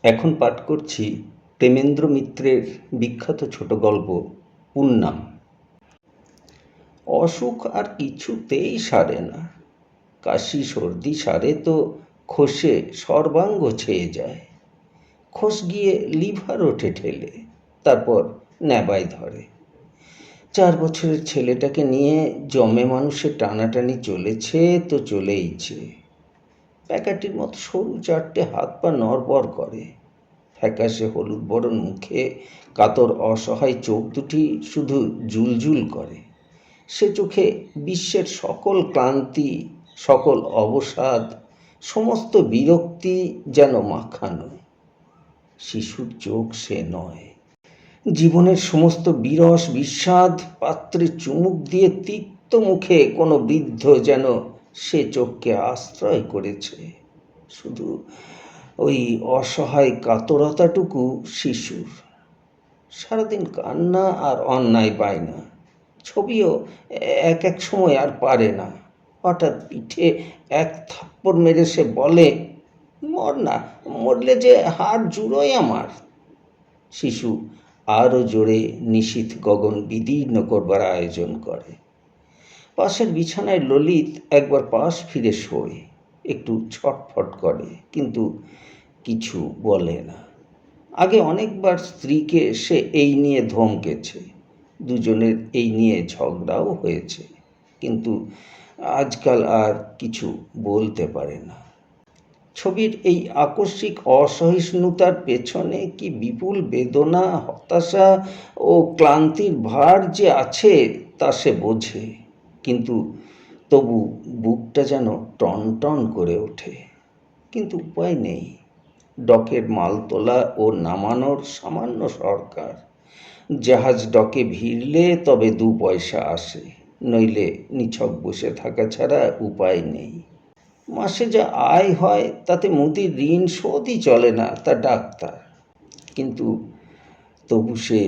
এখন পাঠ করছি প্রেমেন্দ্র মিত্রের বিখ্যাত ছোট গল্প পুন্নাম। অসুখ আর কিছুতেই সারে না। কাশি সর্দি সারে তো খসে সর্বাঙ্গ ছেয়ে যায়। খোস গিয়ে লিভার ওঠে ঠেলে, তারপর নেবায় ধরে। 4 বছরের ছেলেটাকে নিয়ে জমে মানুষের টানাটানি চলেছে তো চলেইছে। প্যাকাটির মতো সরু 4টে হাত পা নড়বড় করে। ফ্যাকাশে হলুদ বরণ মুখে কাতর অসহায় চোখ দুটি শুধু জুলজুল করে। সে চোখে বিশ্বের সকল ক্লান্তি, সকল অবসাদ, সমস্ত বিরক্তি যেন মাখানো। শিশুর চোখ সে নয়। জীবনের সমস্ত বিরস বিস্বাদ পাত্রে চুমুক দিয়ে তিক্ত মুখে কোনো বৃদ্ধ যেন সে চোখকে আশ্রয় করেছে। শুধু ওই অসহায় কাতরতাটুকু শিশুর। সারাদিন কান্না আর অন্যায় পায় না। ছবিও এক এক সময় আর পারে না। হঠাৎ পিঠে এক থাপ্পড় মেরে সে বলে, মর না, মরলে যে হাড় জুড়োয় আমার। শিশু আরও জোরে নিশীথ গগন বিদীর্ণ করবার আয়োজন করে। পাশের বিছানায় ললিত একবার পাশ ফিরে শোয়, একটু ছটফট করে, কিন্তু কিছু বলে না। আগে অনেকবার স্ত্রীকে সে এই নিয়ে ধমকেছে, দুজনের এই নিয়ে ঝগড়াও হয়েছে, কিন্তু আজকাল আর কিছু বলতে পারে না। ছবির এই আকস্মিক অসহিষ্ণুতার পেছনে কি বিপুল বেদনা, হতাশা ও ক্লান্তির ভার যে আছে তা সে বোঝে, কিন্তু তবু বুকটা যেন টনটন করে ওঠে। কিন্তু উপায় নেই। ডকের মাল তোলা ও নামানোর সামান্য সরকার। জাহাজ ডকে ভিড়লে তবে 2 পয়সা আসে, নইলে নিছক বসে থাকা ছাড়া উপায় নেই। মাসে যা আয় হয় তাতে মুদির ঋণ শোধই চলে না, তা ডাক্তার। কিন্তু তবু সে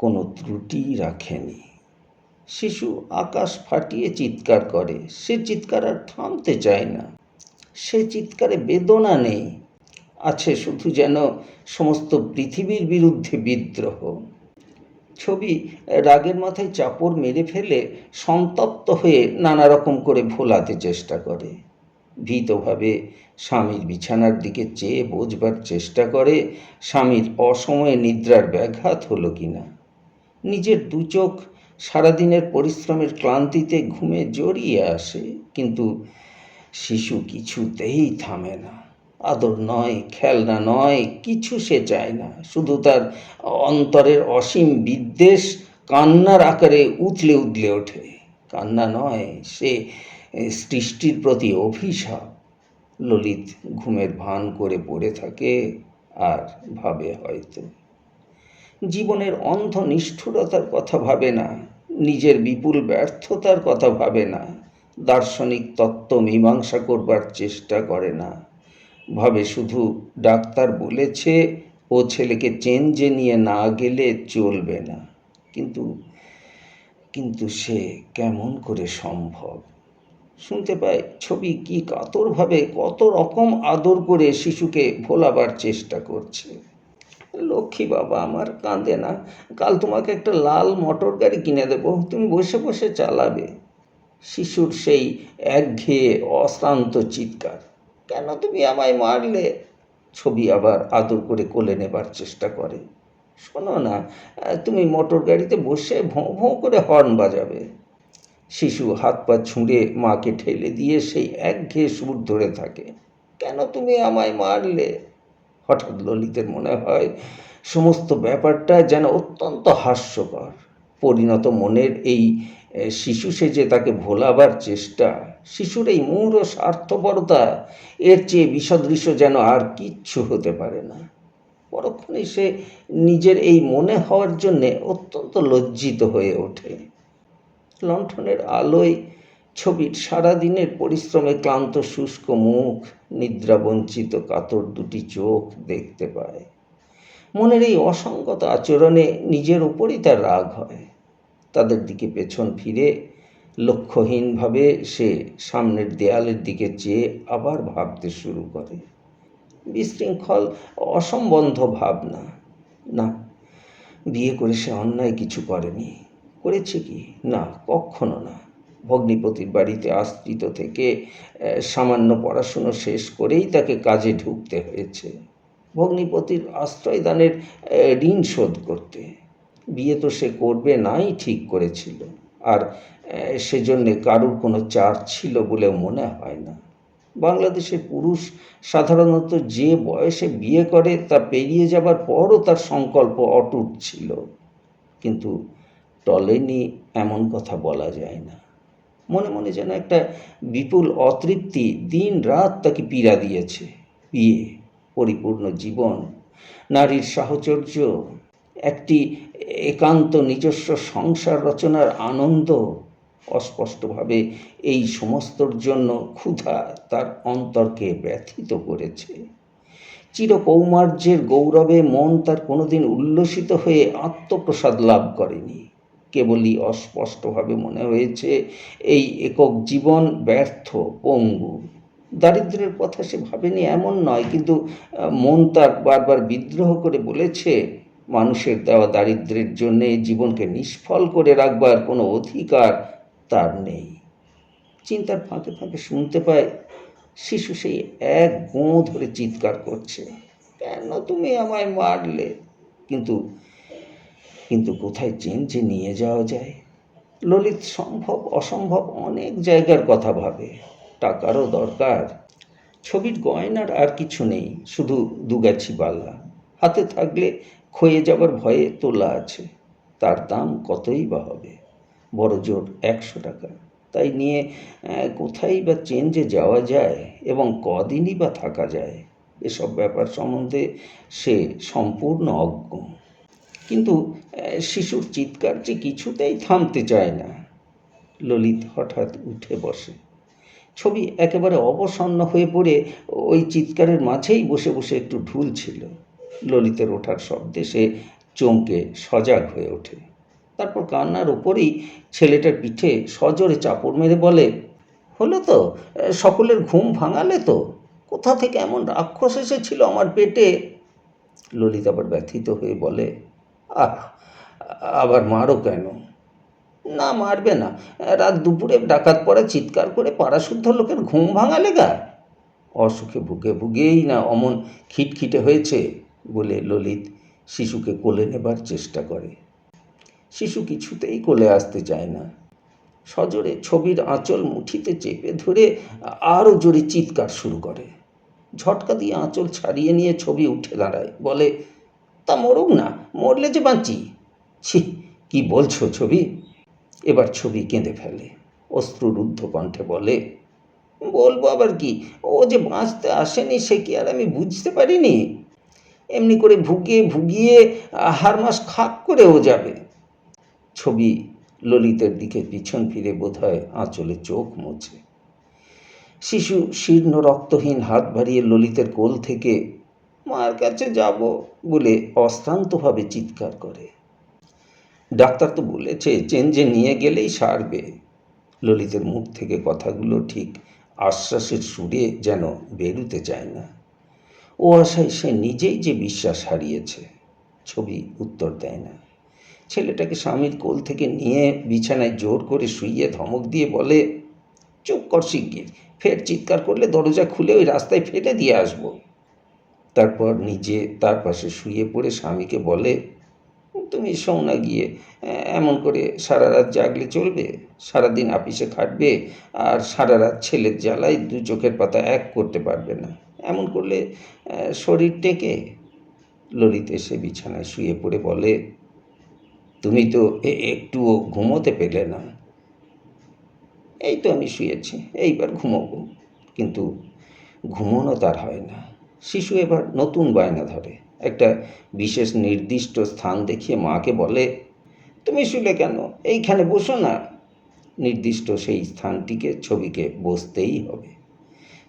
কোনো ত্রুটি রাখেনি। শিশু আকাশ ফাটিয়ে চিৎকার করে। সে চিৎকার আর থামতে চায় না। সে চিৎকারে বেদনা নেই, আছে শুধু যেন সমস্ত পৃথিবীর বিরুদ্ধে বিদ্রোহ। ছবি রাগের মাথায় চাপড় মেরে ফেলে সন্তপ্ত হয়ে নানা রকম করে ভোলাতে চেষ্টা করে। ভীতভাবে স্বামীর বিছানার দিকে চেয়ে বোঝবার চেষ্টা করে স্বামীর অসময়ে নিদ্রার ব্যাঘাত হলো কিনা। নিজের 2 চোখ সারাদিনের পরিশ্রমের ক্লান্তিতে ঘুমে জড়িয়ে আসে, কিন্তু শিশু কিছুতেই থামে না। আদর নয়, খেলনা নয়, কিছু সে চায় না। শুধু তার অন্তরের অসীম বিদ্বেষ কান্নার আকারে উথলে উথলে ওঠে। কান্না নয়, সে সৃষ্টির প্রতি অভিশাপ। ললিত ঘুমের ভান করে পড়ে থাকে আর ভাবে হয়তো। জীবনের অন্ধ নিষ্ঠুরতার কথা ভাবে না, নিজের বিপুল ব্যর্থতার কথা ভাবে না, দার্শনিক তত্ত্ব মীমাংসা করবার চেষ্টা করে না। ভাবে শুধু ডাক্তার বলেছে ও ছেলেকে চেঞ্জে নিয়ে না গেলে চলবে না। কিন্তু সে কেমন করে সম্ভব? শুনতে পায় ছবি কি কাতরভাবে কত রকম আদর করে শিশুকে ভোলাবার চেষ্টা করছে। লক্ষ্মী বাবা আমার, কাঁদে না, কাল তোমাকে একটা লাল মোটর গাড়ি কিনে দেবো, তুমি বসে বসে চালাবে। শিশুর সেই একঘেয়ে অশ্রান্ত চিৎকার, কেন তুমি আমায় মারলে? ছবি আবার আদর করে কোলে নেবার চেষ্টা করে। শোনো না, তুমি মোটর গাড়িতে বসে ভোঁ ভোঁ করে হর্ন বাজাবে। শিশু হাত পা ছুঁড়ে মাকে ঠেলে দিয়ে সেই একঘেয়ে সুর ধরে থাকে, কেন তুমি আমায় মারলে? হঠাৎ ললিতের মনে হয় সমস্ত ব্যাপারটা যেন অত্যন্ত হাস্যকর। পরিণত মনের এই শিশু সেজে তাকে ভোলাবার চেষ্টা, শিশুর এই মূঢ় স্বার্থপরতা, এর চেয়ে বিসদৃশ্য যেন আর কিচ্ছু হতে পারে না। পরক্ষণে সে নিজের এই মনে হওয়ার জন্যে অত্যন্ত লজ্জিত হয়ে ওঠে। লণ্ঠনের আলোয় ছবির সারাদিনের পরিশ্রমে ক্লান্ত শুষ্ক মুখ, নিদ্রাবঞ্চিত কাতর 2টি চোখ দেখতে পায়। মনের এই অসঙ্গত আচরণে নিজের উপরই তার রাগ হয়। তাদের দিকে পেছন ফিরে লক্ষ্যহীনভাবে সে সামনের দেয়ালের দিকে চেয়ে আবার ভাবতে শুরু করে। বিশৃঙ্খল অসম্বন্ধ ভাবনা। না, বিয়ে করে সে অন্যায় কিছু করেনি। করেছে কি? না, কখনো না। ভগ্নিপতির বাড়িতে আশ্রিত থেকে সামান্য পড়াশুনো শেষ করেই তাকে কাজে ঢুকতে হয়েছে, ভগ্নিপতির আশ্রয়দানের ঋণ শোধ করতে। বিয়ে তো সে করবে নাই ঠিক করেছিল, আর সেজন্যে কারুর কোনো চাপ ছিল বলে মনে হয় না। বাংলাদেশের পুরুষ সাধারণত যে বয়সে বিয়ে করে তা পেরিয়ে যাবার পরও তার সংকল্প অটুট ছিল, কিন্তু টলেনি এমন কথা বলা যায় না। মনে মনে যেন একটা বিপুল অতৃপ্তি দিন রাত তাকে পীড়া দিয়েছে। বিয়ে, পরিপূর্ণ জীবন, নারীর সাহচর্য, একটি একান্ত নিজস্ব সংসার রচনার আনন্দ, অস্পষ্টভাবে এই সমস্তর জন্য ক্ষুধা তার অন্তরকে ব্যথিত করেছে। চিরকৌমার্যের গৌরবে মন তার কোনোদিন উল্লসিত হয়ে আত্মপ্রসাদ লাভ করেনি। কেবলই অস্পষ্টভাবে মনে হয়েছে এই একক জীবন ব্যর্থ, পঙ্গু। দারিদ্র্যের কথা সে ভাবেনি এমন নয়, কিন্তু মন তার বারবার বিদ্রোহ করে বলেছে, মানুষের দেওয়া দারিদ্র্যের জন্যে জীবনকে নিষ্ফল করে রাখবার কোনো অধিকার তার নেই। চিন্তার ফাঁকে ফাঁকে শুনতে পায় শিশু সেই এক গোঁ ধরে চিৎকার করছে, কেন তুমি আমায় মারলে? কিন্তু কিন্তু কোথায় চেঞ্জে নিয়ে যাওয়া যায়? ললিত সম্ভব অসম্ভব অনেক জায়গার কথা ভাবে। টাকারও দরকার। ছবির গয়নার আর কিছু নেই, শুধু দুগাছি বালা। হাতে থাকলে ক্ষয়ে যাবার ভয়ে তোলা আছে। তার দাম কতই বা হবে? বড় জোর 100 টাকা। তাই নিয়ে কোথায় বা চেঞ্জে যাওয়া যায় এবং কদিনই বা থাকা যায়, এসব ব্যাপার সম্বন্ধে সে সম্পূর্ণ অজ্ঞ। কিন্তু শিশুর চিৎকার যে কিছুতেই থামতে চায় না। ললিত হঠাৎ উঠে বসে। ছবি একেবারে অবসন্ন হয়ে পড়ে ওই চিৎকারের মাঝেই বসে বসে একটু ঢুলছিল। ললিতের ওঠার শব্দে সে চমকে সজাগ হয়ে ওঠে। তারপর কান্নার ওপরেই ছেলেটার পিঠে সজোরে চাপড় মেরে বলে, হলো তো? সকলের ঘুম ভাঙালে তো? কোথা থেকে এমন রাক্ষস এসেছিল আমার পেটে? ললিত আবার ব্যথিত হয়ে বলে, আহ, আবার মারো কেন? না, মারবে না। রাত দুপুরে ডাকাত পড়ে চিৎকার করে পাড়াশুদ্ধ লোকের ঘুম ভাঙালে গা? অসুখে ভুগে ভুগেই না অমন খিটখিটে হয়েছে বলে ললিত শিশুকে কোলে নেবার চেষ্টা করে। শিশু কিছুতেই কোলে আসতে চায় না। সজোরে ছবির আঁচল মুঠিতে চেপে ধরে আরও জোরে চিৎকার শুরু করে। ঝটকা দিয়ে আঁচল ছাড়িয়ে নিয়ে ছবি উঠে দাঁড়ায়, বলে, তা মরুক না, মরলে যে বাঁচি। ছি, কি বলছো ছবি? এবার ছবি কেঁদে ফেলে, অশ্রুরুদ্ধ কণ্ঠে বলে, বলবো আবার কি? ও যে বাঁচতে আসেনি সে কি আর আমি বুঝতে পারিনি? এমনি করে ভুগিয়ে ভুগিয়ে হার মাস খাক করে ও যাবে। ছবি ললিতের দিকে পিছন ফিরে বোধহয় আঁচলে চোখ মুছে। শিশু শীর্ণ রক্তহীন হাত বাড়িয়ে ললিতের কোল থেকে মার কাছে যাব বলে অশ্রান্তভাবে চিৎকার করে। ডাক্তার তো বলেছে চেঞ্জে নিয়ে গেলেই সারবে। ললিতের মুখ থেকে কথাগুলো ঠিক আশ্বাসের সুরে যেন বেরুতে চায় না। ও আশায় সে নিজেই যে বিশ্বাস হারিয়েছে। ছবি উত্তর দেয় না। ছেলেটাকে স্বামীর কোল থেকে নিয়ে বিছানায় জোর করে শুইয়ে ধমক দিয়ে বলে, চুপ কর শিগগির, ফের চিৎকার করলে দরজা খুলে ওই রাস্তায় ফেলে দিয়ে আসবো। তারপর নিজে তার পাশে শুয়ে পড়ে স্বামীকে বলে, তুমি শোও না গিয়ে, এমন করে সারা রাত জাগলে চলবে? সারাদিন আপিসে খাটবে আর সারা রাত ছেলের জ্বালায় দু চোখের পাতা এক করতে পারবে না। এমন করলে শরীর টেকে? ললিত এসে বিছানায় শুয়ে পড়ে বলে, তুমি তো একটুও ঘুমোতে পেলে না। এই তো আমি শুয়েছি, এইবার ঘুমোবো। কিন্তু ঘুমোনো তার হয় না। শিশু এবার নতুন বায়না ধরে। একটা বিশেষ নির্দিষ্ট স্থান দেখিয়ে মাকে বলে, তুমি শুলে কেন? এইখানে বসো না। নির্দিষ্ট সেই স্থানটিকে ছবিকে বসতেই হবে।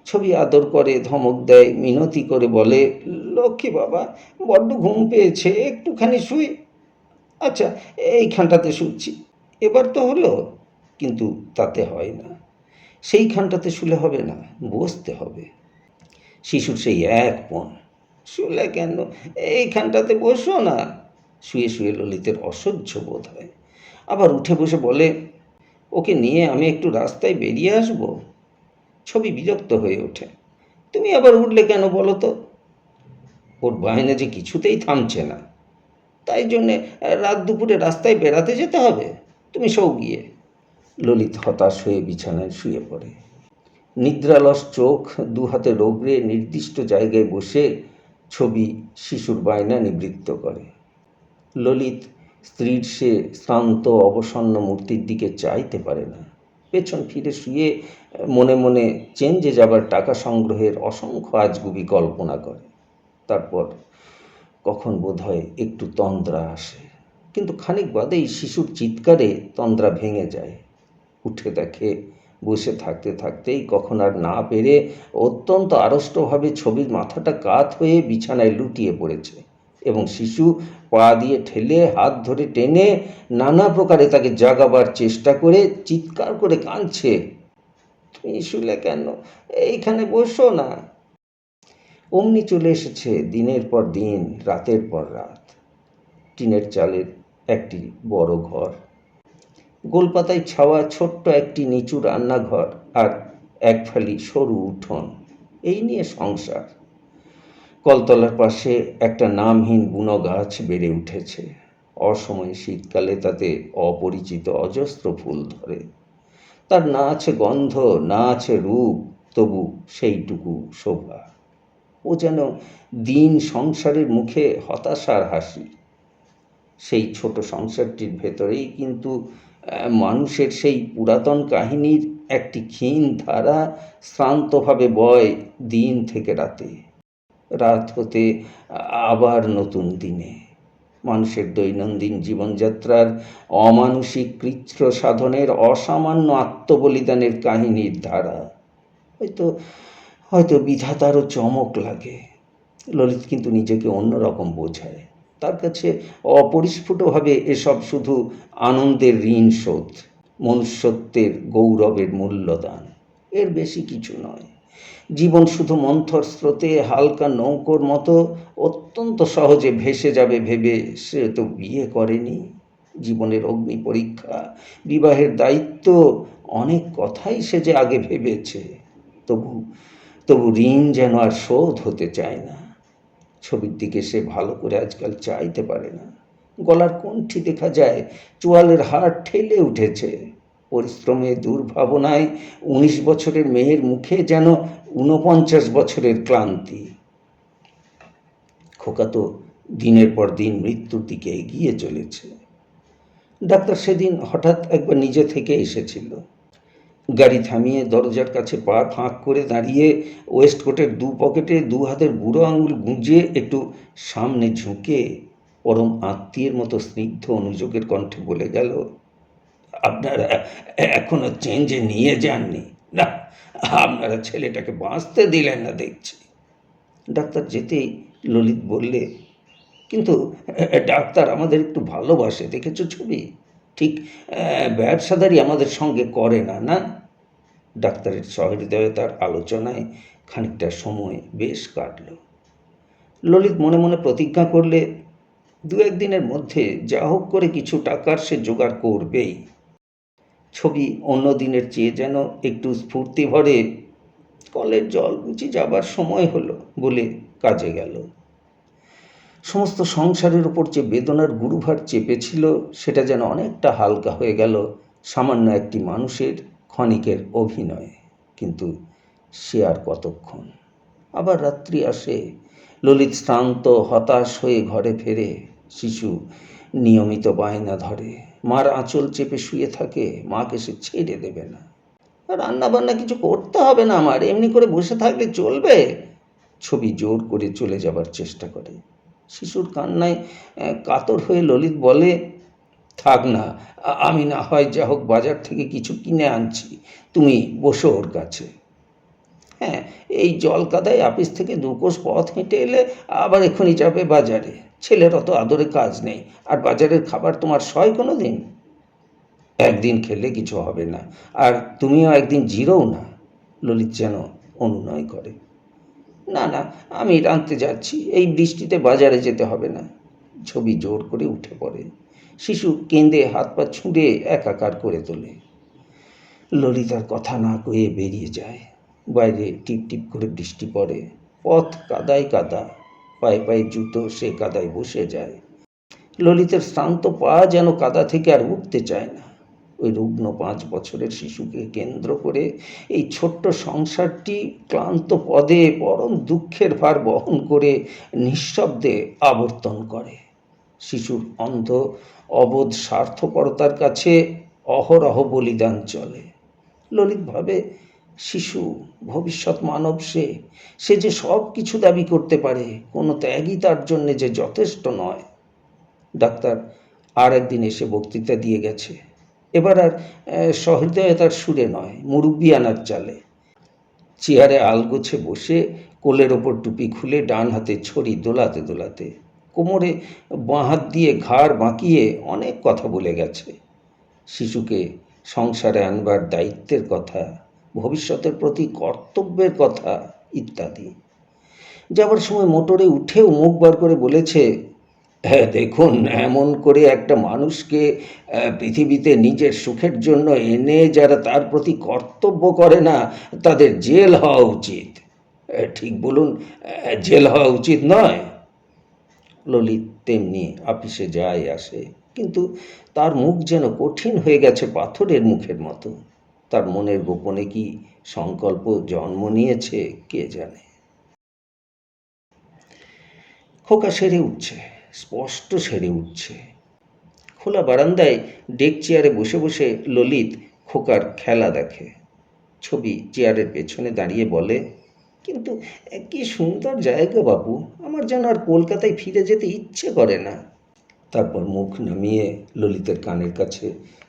ছবি আদর করে, ধমক দেয়, মিনতি করে বলে, লক্ষ্মী বাবা, বড্ড ঘুম পেয়েছে, একটুখানি শুই। আচ্ছা, এইখানটাতে শুচ্ছি। এবার তো হলো। কিন্তু তাতে হয় না। সেইখানটাতে শুলে হবে না, বসতে হবে। শিশুর সেই এক পণ, শুলে কেন, এইখানটাতে বসো না। শুয়ে শুয়ে ললিতের অসহ্য বোধ হয়। আবার উঠে বসে বলে, ওকে নিয়ে আমি একটু রাস্তায় বেরিয়ে আসব। ছবি বিরক্ত হয়ে ওঠে, তুমি আবার উঠলে কেন বলো তো? ওর বায়না যে কিছুতেই থামছে না, তাই জন্যে রাত দুপুরে রাস্তায় বেড়াতে যেতে হবে। তুমি শোও গিয়ে। ললিত হতাশ হয়ে বিছানায় শুয়ে পড়ে। নিদ্রালস চোখ দু হাতে রগড়ে নির্দিষ্ট জায়গায় বসে ছবি শিশুর বায়না নিবৃত্ত করে। ললিত স্ত্রীর সে শ্রান্ত অবসন্ন মূর্তির দিকে চাইতে পারে না। পেছন ফিরে শুয়ে মনে মনে চেঞ্জে যাবার টাকা সংগ্রহের অসংখ্য আজগুবি কল্পনা করে। তারপর কখন বোধ হয় একটু তন্দ্রা আসে, কিন্তু খানিক বাদেই শিশুর চিৎকারে তন্দ্রা ভেঙে যায়। উঠে দেখে বসে থাকতে থাকতেই কখন আর না পেরে অত্যন্ত আড়ষ্টভাবে ছবির মাথাটা কাত হয়ে বিছানায় লুটিয়ে পড়েছে এবং শিশু পা দিয়ে ঠেলে হাত ধরে টেনে নানা প্রকারে তাকে জাগাবার চেষ্টা করে চিৎকার করে কাঁদছে, তুমি শুলে কেন, এইখানে বসো না। অমনি চলে এসেছে দিনের পর দিন, রাতের পর রাত। টিনের চালের একটি বড় ঘর, গোলপাতায় ছাওয়া ছোট্ট একটি নিচু রান্নাঘর আর এক ফালি সরু উঠোন, এই নিয়ে সংসার। কলতলার পাশে একটা নামহীন বুনো গাছ বেড়ে উঠেছে। অসময়ে শীতকালে তাতে অপরিচিত অজস্র ফুল ধরে। তার না আছে গন্ধ, না আছে রূপ, তবু সেইটুকু শোভা। ও যেন দিন সংসারের মুখে হতাশার হাসি। সেই ছোট সংসারটির ভেতরেই কিন্তু মানুষের সেই পুরাতন কাহিনীর একটি ক্ষীণ ধারা শ্রান্তভাবে বয় দিন থেকে রাতে, রাত হতে আবার নতুন দিনে। মানুষের দৈনন্দিন জীবনযাত্রার অমানুষিক কৃচ্ছ সাধনের অসামান্য আত্মবলিদানের কাহিনীর ধারা। হয়তো হয়তো বিধাতারও চমক লাগে। ললিত কিন্তু নিজেকে অন্যরকম বোঝায়। তার কাছে অপরিস্ফুটভাবে এসব শুধু আনন্দের ঋণ শোধ, মনুষ্যত্বের গৌরবের মূল্যদান, এর বেশি কিছু নয়। জীবন শুধু মন্থর স্রোতে হালকা নৌকোর মতো অত্যন্ত সহজে ভেসে যাবে ভেবে সে তো বিয়ে করেনি। জীবনের অগ্নি পরীক্ষা, বিবাহের দায়িত্ব, অনেক কথাই সে যে আগে ভেবেছে। তবু তবু ঋণ যেন আর শোধ হতে চায় না। ছবির দিকে সে ভালো করে আজকাল চাইতে পারে না। গলার কণ্ঠি দেখা যায় চোয়ালের হাড় ঠেলে উঠেছে। পরিশ্রমে দুর্ভাবনায় ১৯ বছরের মেয়ের মুখে যেন ৪৯ বছরের ক্লান্তি। খোকা তো দিনের পর দিন মৃত্যুর দিকে এগিয়ে চলেছে। ডাক্তার সেদিন হঠাৎ একবার নিজে থেকে এসেছিল। গাড়ি থামিয়ে দরজার কাছে পা ফাঁক করে দাঁড়িয়ে ওয়েস্টকোটের দু পকেটে দু হাতের বুড়ো আঙুল গুঁজে একটু সামনে ঝুঁকে পরম আত্মীয়ের মতো স্নিগ্ধ অনুযোগের কণ্ঠে বলে গেল, আপনারা এখনো চেঞ্জে নিয়ে যাননি না? আপনারা ছেলেটাকে বাঁচতে দিলেন না দেখছি। ডাক্তার যেতেই ললিত বললে, কিন্তু ডাক্তার আমাদের একটু ভালোবাসে, দেখেছো ছবি? ঠিক ব্যবসাদারি আমাদের সঙ্গে করে না, না? ডাক্তারের সহৃদয়তার আলোচনায় খানিকটা সময় বেশ কাটল। ললিত মনে মনে প্রতিজ্ঞা করলে ২-১ দিনের মধ্যে যা হোক করে কিছু টাকার সে জোগাড় করবেই। ছবি অন্য দিনের চেয়ে যেন একটু স্ফূর্তি ভরে কলের জল বুঝি যাবার সময় হলো বলে কাজে গেল। সমস্ত সংসারের উপর যে বেদনার গুরুভার চেপেছিল সেটা যেন অনেকটা হালকা হয়ে গেল সামান্য একটি মানুষের ক্ষণিকের অভিনয়ে। কিন্তু সে আর কতক্ষণ? আবার রাত্রি আসে। ললিত শ্রান্ত হতাশ হয়ে ঘরে ফেরে। শিশু নিয়মিত বায়না ধরে, মার আঁচল চেপে শুয়ে থাকে, মাকে সে ছেড়ে দেবে না। রান্না বান্না কিছু করতে হবে না আমার, এমনি করে বসে থাকলে চলবে। ছবি জোর করে চলে যাবার চেষ্টা করে। শিশুর কান্নায় কাতর হয়ে ললিত বলে, থাক না, আমি না হয় যা হোক বাজার থেকে কিছু কিনে আনছি, তুমি বসো ওর কাছে। হ্যাঁ, এই জলকাদায় অফিস থেকে ২ কোষ পথ হেঁটে এলে আবার এক্ষুনি যাবে বাজারে। ছেলের অত আদরে কাজ নেই, আর বাজারের খাবার তোমার সয় কোনো দিন? একদিন খেলে কিছু হবে না, আর তুমিও একদিন জিরোও না। ললিত যেন অনুনয় করে। না না, আমি রাঁধতে যাচ্ছি, এই বৃষ্টিতে বাজারে যেতে হবে না। ছবি জোর করে উঠে পড়ে। শিশু কেঁদে হাত পা ছুঁড়ে একাকার করে তোলে। ললিতার কথা না কয়ে বেরিয়ে যায়। বাইরে টিপ টিপ করে বৃষ্টি পড়ে। পথ কাদায় কাদা, পায়ে পায়ে জুতো সে কাদায় বসে যায়। ললিতের শ্রান্ত পা যেন কাদা থেকে আর উঠতে চায় না। ওই রুগ্ন 5 বছরের শিশুকে কেন্দ্র করে এই ছোট্ট সংসারটি ক্লান্ত পদে পরম দুঃখের ভার বহন করে নিঃশব্দে আবর্তন করে। শিশুর অন্ধ অবোধ স্বার্থপরতার কাছে অহরহ বলিদান চলে। ললিত ভাবে, শিশু ভবিষ্যৎ মানব, সে যে সব কিছু দাবি করতে পারে, কোনো ত্যাগই তার জন্যে যে যথেষ্ট নয়। ডাক্তার আর একদিন এসে বক্তৃতা দিয়ে গেছে। এবার আর সহৃদয়তার সুরে নয়, মুরব্বিয়ানার চালে। চেয়ারে আলগোছে বসে, কোলের ওপর টুপি খুলে ডান হাতে ছড়ি দোলাতে দোলাতে, কোমরে বাঁ হাত দিয়ে ঘাড় বাঁকিয়ে অনেক কথা বলে গেছে। শিশুকে সংসারে আনবার দায়িত্বের কথা, ভবিষ্যতের প্রতি কর্তব্যের কথা ইত্যাদি। যাবার সময় মোটরে উঠেও মুখ বার করে বলেছে, হ্যাঁ দেখুন, এমন করে একটা মানুষকে পৃথিবীতে নিজের সুখের জন্য এনে যারা তার প্রতি কর্তব্য করে না, তাদের জেল হওয়া উচিত। ঠিক বলুন, জেল হওয়া উচিত নয়? ললিত তেমনি আপিসে যায় আসে, কিন্তু তার মুখ যেন কঠিন হয়ে গেছে পাথরের মুখের মতো। তার মনের গোপনে কি সংকল্প জন্ম নিয়েছে কে জানে। খোকা সেরে উঠছে, স্পষ্ট সেরে উঠছে। খোলা বারান্দায় ডেক চেয়ারে বসে বসে ললিত খোকার খেলা দেখে। ছবি চেয়ারের পেছনে দাঁড়িয়ে বলে, কিন্তু কি সুন্দর জায়গা বাবু, আমার যেন আর কলকাতায় ফিরে যেতে ইচ্ছে করে না। তারপর মুখ নামিয়ে ললিতের কানের কাছে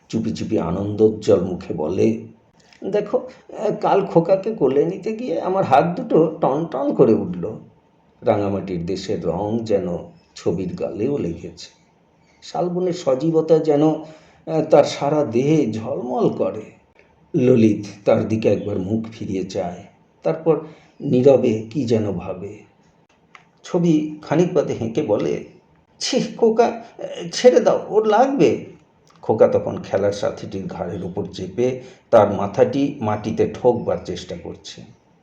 চুপি চুপি আনন্দোজ্জ্বল মুখে বলে, দেখো, কাল খোকাকে কোলে নিতে গিয়ে আমার হাত দুটো টন টন করে উঠল। রাঙামাটির দেশের রং যেন ছবির গালেও লেগেছে। শালবনের সজীবতা যেন তার সারা দেহে ঝলমল করে। ললিত তার দিকে একবার মুখ ফিরিয়ে চায়, তারপর নীরবে কি যেন ভাবে। ছবি খানিক বাদে হেঁকে বলে, ছি খোকা, ছেড়ে দাও, ওর লাগবে। খোকা তখন খেলার সাথীটির ঘাড়ের উপর চেপে তার মাথাটি মাটিতে ঠোকবার চেষ্টা করছে।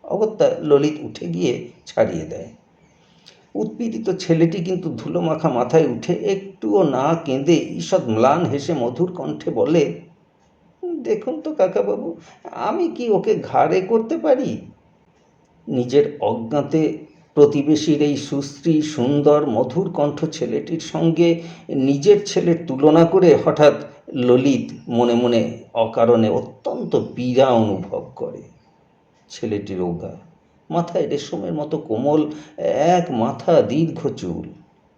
অগত্যা ললিত উঠে গিয়ে ছাড়িয়ে দেয়। উৎপীড়িত ছেলেটি কিন্তু ধুলো মাখা মাথায় উঠে একটুও না কেঁদে ঈষৎ ম্লান হেসে মধুর কণ্ঠে বলে, দেখুন তো কাকাবাবু, আমি কি ওকে ঘাড়ে করতে পারি? নিজের অজ্ঞাতে প্রতিবেশীর এই সুশ্রী সুন্দর মধুর কণ্ঠ ছেলেটির সঙ্গে নিজের ছেলের তুলনা করে হঠাৎ ললিত মনে মনে অকারণে অত্যন্ত পীড়া অনুভব করে। ছেলেটি রোগা, মাথায় রেশমের মতো কোমল এক মাথা দীর্ঘ চুল,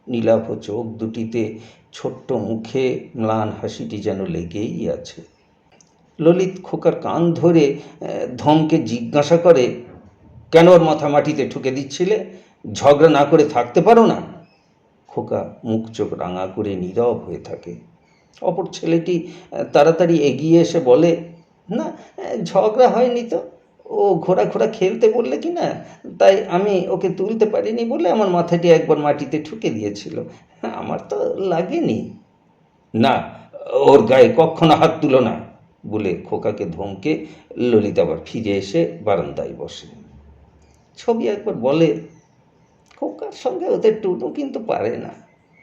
নীলাভ চোখ দুটিতে ছোট্ট মুখে ম্লান হাসিটি যেন লেগেই আছে। ললিত খোকার কান ধরে ধমকে জিজ্ঞাসা করে, কেন ওর মাথা মাটিতে ঠুকে দিচ্ছিলে? ঝগড়া না করে থাকতে পারো না? খোকা মুখ চোখ রাঙা করে নীরব হয়ে থাকে। অপর ছেলেটি তাড়াতাড়ি এগিয়ে এসে বলে, না, ঝগড়া হয়নি তো, ও ঘোড়া ঘোড়া খেলতে বললে কি না, তাই আমি ওকে তুলতে পারিনি বলে আমার মাথাটি একবার মাটিতে ঠুকে দিয়েছিল, আমার তো লাগেনি। না, ওর গায়ে কখনো হাত তুলো না বলে খোকাকে ধমকে ললিত আবার ফিরে এসে বারান্দায় বসে। ছবি একবার বলে, খোকার সঙ্গে ওদের টুনু কিন্তু পারে না।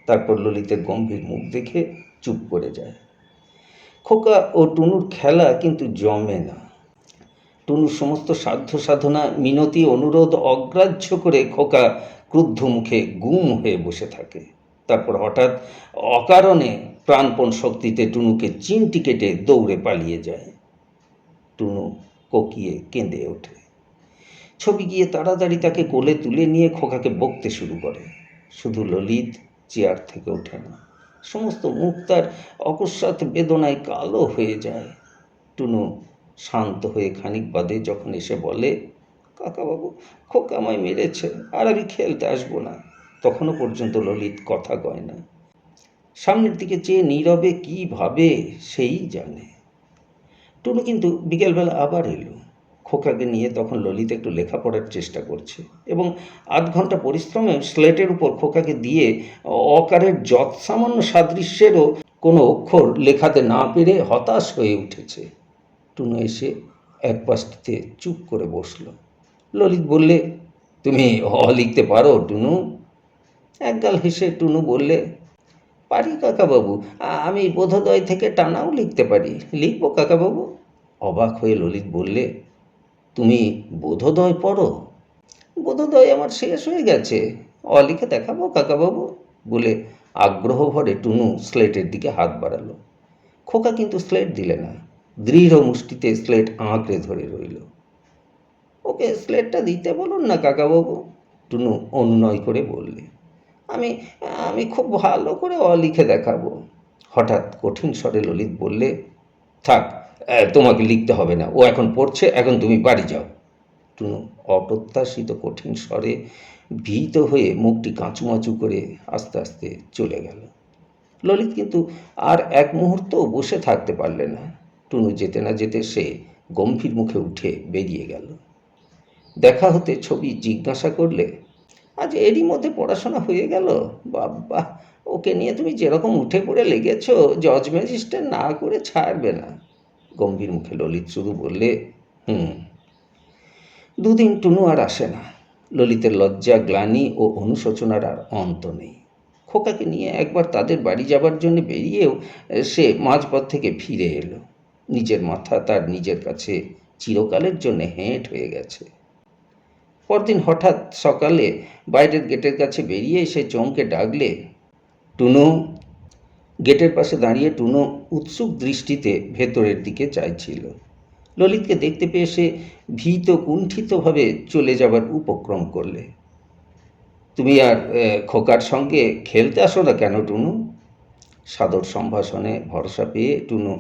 তারপর ললিতের গম্ভীর মুখ দেখে চুপ করে যায়। খোকা ও টুনুর খেলা কিন্তু জমে না। টুনুর সমস্ত সাধ্য সাধনা মিনতি অনুরোধ অগ্রাহ্য করে খোকা ক্রুদ্ধ মুখে গুম হয়ে বসে থাকে। তারপর হঠাৎ অকারণে প্রাণপণ শক্তিতে টুনুকে চিমটি কেটে দৌড়ে পালিয়ে যায়। টুনু কোকিয়ে কেঁদে ওঠে। ছবি গিয়ে তাড়াতাড়ি তাকে কোলে তুলে নিয়ে খোকাকে বকতে শুরু করে। শুধু ললিত চেয়ার থেকে ওঠে না, সমস্ত মুখ তার অকস্মাৎ বেদনায় কালো হয়ে যায়। টুনু শান্ত হয়ে খানিক বাদে যখন এসে বলে, কাকাবাবু, খোকা আমায় মেরেছে, আর আমি খেলতে আসবো না, তখনও পর্যন্ত ললিত কথা কয় না। সামনের দিকে চেয়ে নীরবে কি ভাবে সেই জানে। টুনু কিন্তু বিকেলবেলা আবার এলো। খোকাকে নিয়ে তখন ললিত একটু লেখাপড়ার চেষ্টা করছে এবং ৮ ঘন্টা পরিশ্রমে স্লেটের উপর খোকাকে দিয়ে অকারের যৎসামান্য সাদৃশ্যেরও কোনো অক্ষর লেখাতে না পেরে হতাশ হয়ে উঠেছে। টুনু এসে এক পাশটিতে চুপ করে বসল। ললিত বললে, তুমি লিখতে পারো টুনু? একগাল হেসে টুনু বললে, পারি কাকাবাবু, আমি বোধোদয় থেকে টানাও লিখতে পারি। লিখবো কাকাবাবু? অবাক হয়ে ললিত বললে, তুমি বোধোদয় পড়ো? বোধোদয় আমার শেষ হয়ে গেছে, লিখে দেখাবো কাকাবাবু? বলে আগ্রহ ভরে টুনু স্লেটের দিকে হাত বাড়ালো। খোকা কিন্তু স্লেট দিলে না, দৃঢ় মুষ্টিতে স্লেট আঁকড়ে ধরে রইল। ওকে স্লেটটা দিতে বলুন না কাকাবাবু, টুনু অনুনয় করে বললে। আমি আমি খুব ভালো করে লিখে দেখাবো। হঠাৎ কঠিন স্বরে ললিত বললে, থাক, তোমাকে লিখতে হবে না, ও এখন পড়ছে, এখন তুমি বাড়ি যাও। টুনু অপ্রত্যাশিত কঠিন স্বরে ভীত হয়ে মুখটি কাঁচুমাচু করে আস্তে আস্তে চলে গেল। ললিত কিন্তু আর এক মুহূর্তও বসে থাকতে পারলে না। টুনু যেতে না যেতে সে গম্ভীর মুখে উঠে বেরিয়ে গেল। দেখা হতে ছবি জিজ্ঞাসা করলে, আজ এরই মধ্যে পড়াশোনা হয়ে গেল? বাবা, ওকে নিয়ে তুমি যেরকম উঠে পড়ে লেগেছ, জজ ম্যাজিস্ট্রেট না করে ছাড়বে না। গম্ভীর মুখে ললিত শুধু বললে, হুম। দুদিন টুনু আর আসে না। ললিতের লজ্জা, গ্লানি ও অনুশোচনার আর অন্ত নেই। খোকাকে নিয়ে একবার তাদের বাড়ি যাবার জন্য বেরিয়েও সে মাঝপথ থেকে ফিরে এলো। নিজের মাথা তার নিজের কাছে চিরকালের জন্য হেঁট হয়ে গেছে। পরদিন হঠাৎ সকালে বাইরের গেটের কাছে বেরিয়ে এসে চমকে ডাকলে, টুনু। গেটের পাশে দাঁড়িয়ে টুনু উৎসুক দৃষ্টিতে ভেতরের দিকে চাইছিল। ললিতকে দেখতে পেয়ে সে ভীত কুণ্ঠিতভাবে চলে যাবার উপক্রম করলে। তুমি আর খোকার সঙ্গে খেলতে আসো না কেন টুনু? সাদর সম্ভাষণে ভরসা পেয়ে টুনু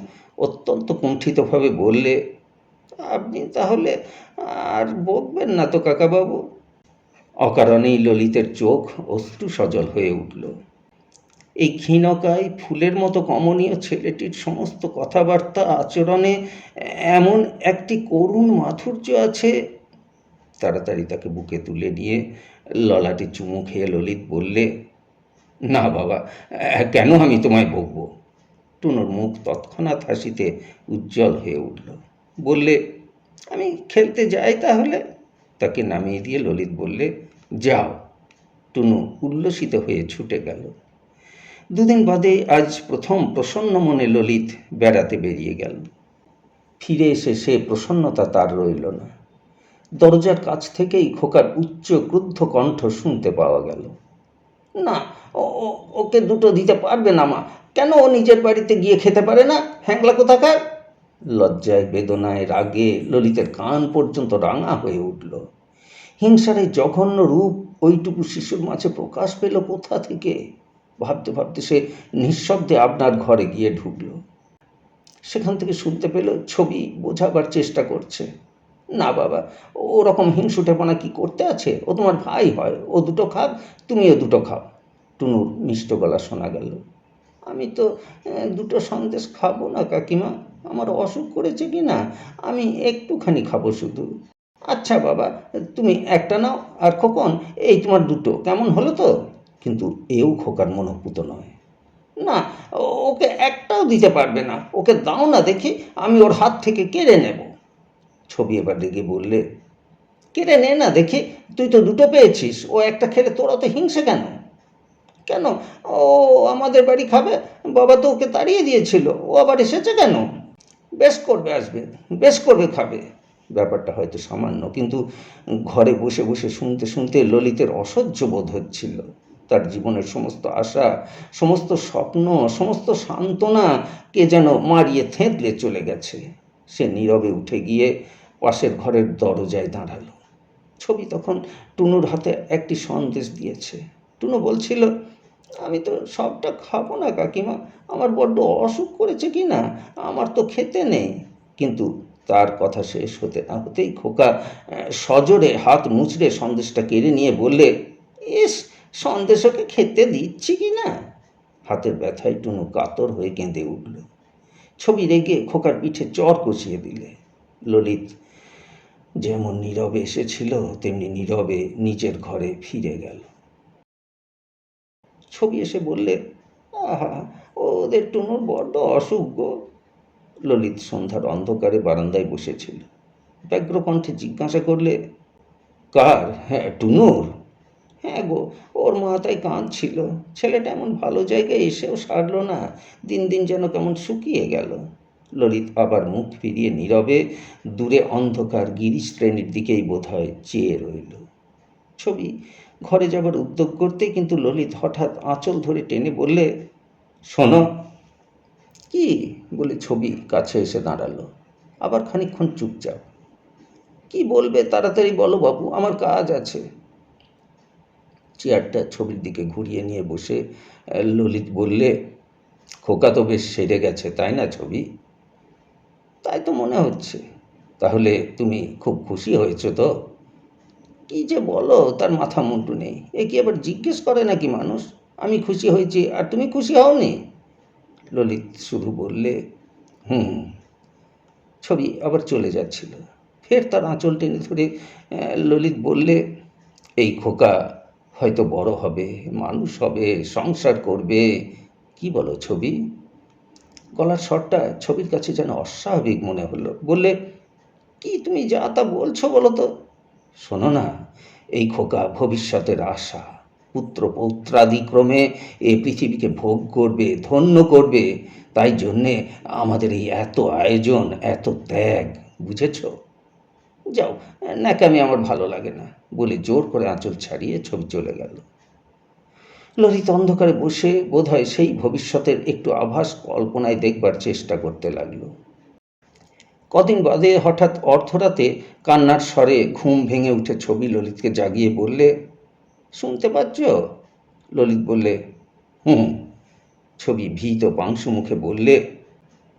অত্যন্ত কুণ্ঠিতভাবে বললে, আপনি তাহলে আর বকবেন না তো কাকাবাবু? অকারণেই ললিতের চোখ অশ্রু সজল হয়ে উঠল। এই ক্ষীণকায় ফুলের মতো কমনীয় ছেলেটির সমস্ত কথাবার্তা, আচরণে এমন একটি করুণ মাধুর্য আছে। তাড়াতাড়ি তাকে বুকে তুলে নিয়ে ললাটে চুমু খেয়ে ললিত বললে, না বাবা, কেন আমি তোমায় বকবো? টুনুর মুখ তৎক্ষণাৎ হাসিতে উজ্জ্বল হয়ে উঠল। বললে, আমি খেলতে যাই তাহলে? তাকে নামিয়ে দিয়ে ললিত বললে, যাও। টুনু উল্লসিত হয়ে ছুটে গেল। দুদিন বাদে আজ প্রথম প্রসন্ন মনে ললিত বেড়াতে বেরিয়ে গেল। ফিরে এসে সে প্রসন্নতা তার রইল না। দরজার কাছ থেকেই খোকার উচ্চ ক্রুদ্ধ কণ্ঠ শুনতে পাওয়া গেল, না, ওকে দুটো দিতে পারবে না মা? কেন ও নিজের বাড়িতে গিয়ে খেতে পারে না? হ্যাংলা কোথাকার! লজ্জায়, বেদনায়, রাগে ললিতের কান পর্যন্ত রাঙা হয়ে উঠল। হিংসার এই জঘন্য রূপ ওইটুকু শিশুর মাঝে প্রকাশ পেল কোথা থেকে? ভাবতে ভাবতে সে নিঃশব্দে আপনার ঘরে গিয়ে ঢুকল। সেখান থেকে শুনতে পেল ছবি বোঝাবার চেষ্টা করছে, না বাবা, ওরকম হিংসুটেপনা কি করতে আছে? ও তোমার ভাই হয়, ও দুটো খাক, তুমিও দুটো খাও। টুনুর মিষ্ট গলা শোনা গেল, আমি তো দুটো সন্দেশ খাবো না কাকিমা, আমার অসুখ করেছে কি না, আমি একটুখানি খাবো শুধু। আচ্ছা বাবা, তুমি একটা নাও, আর খোকন এই তোমার দুটো, কেমন হলো তো? কিন্তু এও খোকার মনোপুত নয়। না, ওকে একটাও দিতে পারবে না, ওকে দাও না দেখি, আমি ওর হাত থেকে কেড়ে নেব। ছবি এবার রেগে বললে, কেড়ে নে না দেখি, তুই তো দুটো পেয়েছিস, ও একটা খেলে তোর অত হিংসে কেন? কেন, ও আমাদের বাড়ি খাবে? বাবা তো ওকে তাড়িয়ে দিয়েছিল, ও আবার এসেছে কেন? বেশ করবে, আসবে, বেশ করবে, খাবে। ব্যাপারটা হয়তো সামান্য, কিন্তু ঘরে বসে বসে শুনতে শুনতে ললিতের অসহ্য বোধ হচ্ছিল। তার জীবনের সমস্ত আশা, সমস্ত স্বপ্ন, সমস্ত সান্ত্বনা কে যেন মারিয়ে থেঁতলে চলে গেছে। সে নীরবে উঠে গিয়ে পাশের ঘরের দরজায় দাঁড়ালো। ছবি তখন টুনুর হাতে একটি সন্দেশ দিয়েছে। টুনু বলছিল, আমি তো সবটা খাবো না কাকিমা, আমার বড্ড অসুখ করেছে কি না, আমার তো খেতে নেই। কিন্তু তার কথা শেষ হতে না হতেই খোকা সজোরে হাত মুচড়ে সন্দেশটা কেড়ে নিয়ে বললে, ইস, সন্দেশ ওকে খেতে দিচ্ছি কি না? হাতের ব্যথায় টুনু কাতর হয়ে কেঁদে উঠল। ছবি রেগে খোকার পিঠে চর কষিয়ে দিলে। ললিত যেমন নীরবে এসেছিল তেমনি নীরবে নিজের ঘরে ফিরে গেল। ছবি এসে বললে, আহা, ওদের টুনুর বড্ড অসুখ গো। ললিত সন্ধ্যার অন্ধকারে বারান্দায় বসেছিল। ব্যগ্র কণ্ঠে জিজ্ঞাসা করলে, কার? হ্যাঁ, টুনুর? হ্যাঁ গো, ওর মাথায় কাঁদছিল। ছেলেটা এমন ভালো জায়গায় এসেও সারল না, দিন দিন যেন কেমন শুকিয়ে গেল। ললিত আবার মুখ ফিরিয়ে নীরবে দূরে অন্ধকার গিরিশ শ্রেণীর দিকেই বোধহয় চেয়ে রইল। ছবি ঘরে যাবার উদ্যোগ করতে কিন্তু ললিত হঠাৎ আঁচল ধরে টেনে বললে, শোনো। কি? বলে ছবি কাছে এসে দাঁড়ালো। আবার খানিকক্ষণ চুপচাপ। কি বলবে তাড়াতাড়ি বলো বাবু, আমার কাজ আছে। চেয়ারটা ছবির দিকে ঘুরিয়ে নিয়ে বসে ললিত বললে, খোকা তো বেশ সেরে গেছে, তাই না ছবি? তাই তো মনে হচ্ছে। তাহলে তুমি খুব খুশি হয়েছো তো? কি যে বলো, তার মাথা মুন্ডু নেই। এ কি আবার জিজ্ঞেস করে নাকি মানুষ? আমি খুশি হয়েছি আর তুমি খুশি হওনি? ললিত শুধু বললে, হুম। ছবি আবার চলে যাচ্ছিল। ফের তার আঁচল টেনে ধরে ললিত বললে, এই খোকা হয়তো বড় হবে, মানুষ হবে, সংসার করবে। কি বলো ছবি? গলার স্বরটা ছবির কাছে যেন অস্বাভাবিক মনে হলো। বললে, কি তুমি যা তা বলছো বলো তো? শোনো না, এই খোকা ভবিষ্যতের আশা। পুত্র পৌত্রাদিক্রমে এ পৃথিবীকে ভোগ করবে, ধন্য করবে। তাই জন্যে আমাদের এই এত আয়োজন, এত ত্যাগ, বুঝেছ? যাও, ন্যাকামি আমার ভালো লাগে না, বলে জোর করে আঁচল ছাড়িয়ে ছবি চলে গেল। ললিত অন্ধকারে বসে বোধহয় সেই ভবিষ্যতের একটু আভাস কল্পনায় দেখবার চেষ্টা করতে লাগল। কদিন বাদে হঠাৎ অর্ধরাতে কান্নার স্বরে ঘুম ভেঙে উঠে ছবি ললিতকে জাগিয়ে বললে, শুনতে পাচ্ছ? ললিত বললে, হুম। ছবি ভীত পাংশু মুখে বললে,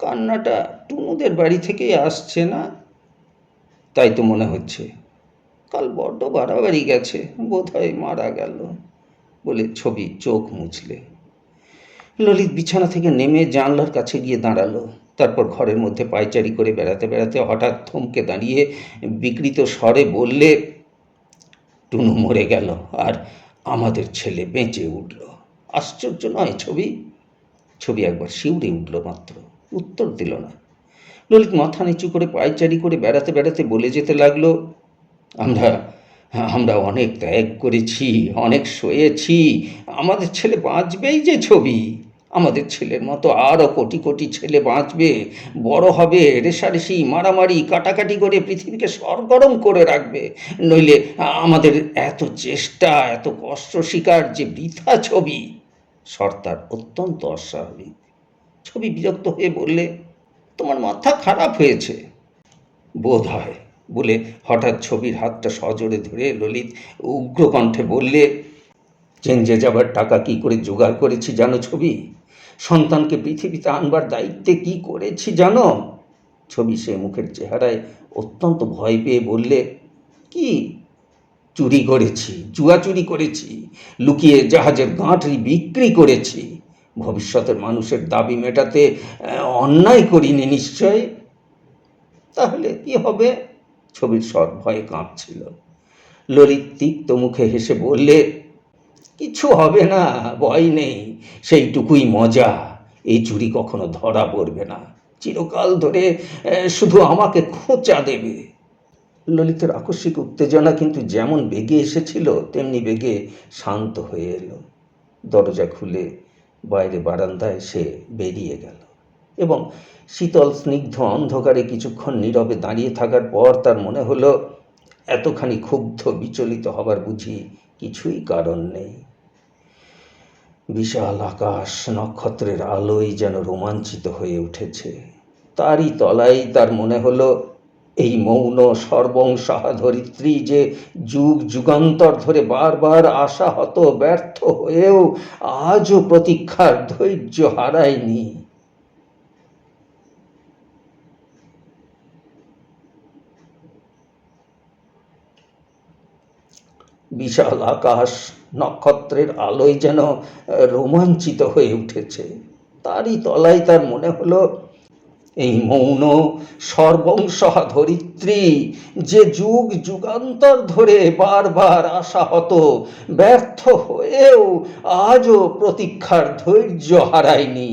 কান্নাটা টুনুদের বাড়ি থেকেই আসছে না? তাই তো মনে হচ্ছে। কাল বড্ড বাড়াবাড়ি গেছে, বোধহয় মারা গেল, বলে ছবি চোখ মুছলে। ললিত বিছানা থেকে নেমে জানলার কাছে গিয়ে দাঁড়ালো। তারপর ঘরের মধ্যে পায়চারি করে বেড়াতে বেড়াতে হঠাৎ থমকে দাঁড়িয়ে বিকৃত স্বরে বললে, টুনু মরে গেল আর আমাদের ছেলে বেঁচে উঠল। আশ্চর্য নয় ছবি? ছবি একবার শিউরে উঠল মাত্র, উত্তর দিল না। ললিত মাথা নিচু করে পায়চারি করে বেড়াতে বেড়াতে বলে যেতে লাগলো, আমরা আমরা অনেক ত্যাগ করেছি, অনেক সয়েছি। আমাদের ছেলে বাঁচবেই যে ছবি। আমাদের ছেলের মতো আরও কোটি কোটি ছেলে বাঁচবে, বড় হবে, রেষারেষি মারামারি কাটাকাটি করে পৃথিবীকে সরগরম করে রাখবে। নইলে আমাদের এত চেষ্টা, এত কষ্ট স্বীকার যে বৃথা ছবি। সর্দার অত্যন্ত অস্বাভাবিক। ছবি বিরক্ত হয়ে বললে, তোমার মাথা খারাপ হয়েছে বোধ হয়, বলে হঠাৎ ছবির হাতটা সজোরে ধরে ললিত উগ্রকণ্ঠে বললে, চেঞ্জে যাবার টাকা কি করে জোগাড় করেছি জানো ছবি? সন্তানকে পৃথিবীতে আনবার দায়িত্বে কি করেছি জানো? ছবি সে মুখের চেহারায় অত্যন্ত ভয় পেয়ে বললে, কি? চুরি করেছি, জুয়া চুরি করেছি, লুকিয়ে জাহাজের গাঁটরি বিক্রি করেছি। ভবিষ্যতের মানুষের দাবি মেটাতে অন্যায় করিনি নিশ্চয়? তাহলে কি হবে? ছবির স্বর ভয়ে কাঁপছিল। ললিত তিক্ত মুখে হেসে বললে, কিছু হবে না, ভয় নেই, সেইটুকুই মজা। এই চুরি কখনো ধরা পড়বে না, চিরকাল ধরে শুধু আমাকে খোঁচা দেবে। ললিতের আকস্মিক উত্তেজনা কিন্তু যেমন বেগে এসেছিল তেমনি বেগে শান্ত হয়ে এলো। দরজা খুলে বাইরে বারান্দায় সে বেরিয়ে গেল এবং শীতল স্নিগ্ধ অন্ধকারে কিছুক্ষণ নীরবে দাঁড়িয়ে থাকার পর তার মনে হলো, এতখানি ক্ষুব্ধ বিচলিত হবার বুঝি কিছুই কারণ নেই। বিশাল আকাশ নক্ষত্রের আলোয় যেন রোমাঞ্চিত হয়ে উঠেছে। তারই তলায় তার মনে হলো, এই মৌন সর্বংসাহা ধরিত্রী যে যুগ যুগান্তর ধরে বারবার আশাহত ব্যর্থ হয়েও আজও প্রতীক্ষার ধৈর্য হারায়নি। বিশাল আকাশ নক্ষত্রের আলোয় যেন রোমাঞ্চিত হয়ে উঠেছে। তারই তলায় তার মনে হলো, এই মৌন সর্বংসহা ধরিত্রী যে যুগ যুগান্তর ধরে বারবার আশাহত ব্যর্থ হয়েও আজও প্রতীক্ষার ধৈর্য হারায়নি।